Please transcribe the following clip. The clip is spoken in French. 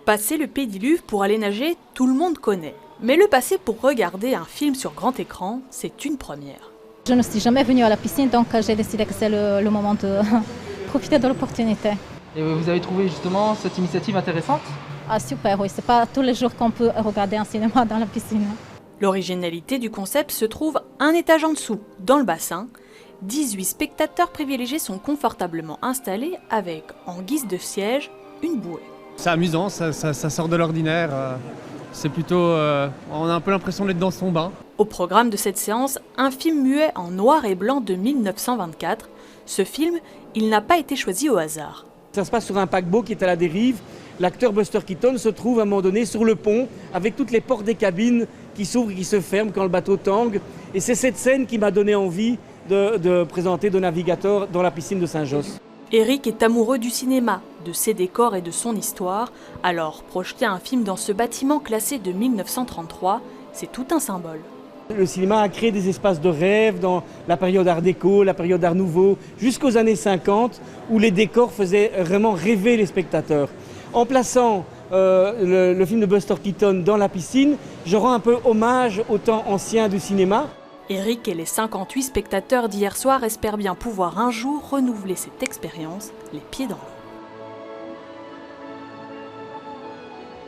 Passer le pédiluve pour aller nager, tout le monde connaît. Mais le passer pour regarder un film sur grand écran, c'est une première. Je ne suis jamais venue à la piscine, donc j'ai décidé que c'est le moment de profiter de l'opportunité. Et vous avez trouvé justement cette initiative intéressante? Ah super, oui, c'est pas tous les jours qu'on peut regarder un cinéma dans la piscine. L'originalité du concept se trouve un étage en dessous, dans le bassin. 18 spectateurs privilégiés sont confortablement installés avec, en guise de siège, une bouée. C'est amusant, ça sort de l'ordinaire. C'est plutôt, on a un peu l'impression d'être dans son bain. Au programme de cette séance, un film muet en noir et blanc de 1924. Ce film, il n'a pas été choisi au hasard. Ça se passe sur un paquebot qui est à la dérive. L'acteur Buster Keaton se trouve à un moment donné sur le pont avec toutes les portes des cabines qui s'ouvrent et qui se ferment quand le bateau tangue. Et c'est cette scène qui m'a donné envie de présenter The Navigator dans la piscine de Saint-Josse. Eric est amoureux du cinéma, de ses décors et de son histoire. Alors, projeter un film dans ce bâtiment classé de 1933, c'est tout un symbole. Le cinéma a créé des espaces de rêve dans la période Art déco, la période Art nouveau, jusqu'aux années 50, où les décors faisaient vraiment rêver les spectateurs. En plaçant le film de Buster Keaton dans la piscine, je rends un peu hommage au temps ancien du cinéma. Eric et les 58 spectateurs d'hier soir espèrent bien pouvoir un jour renouveler cette expérience, les pieds dans l'eau.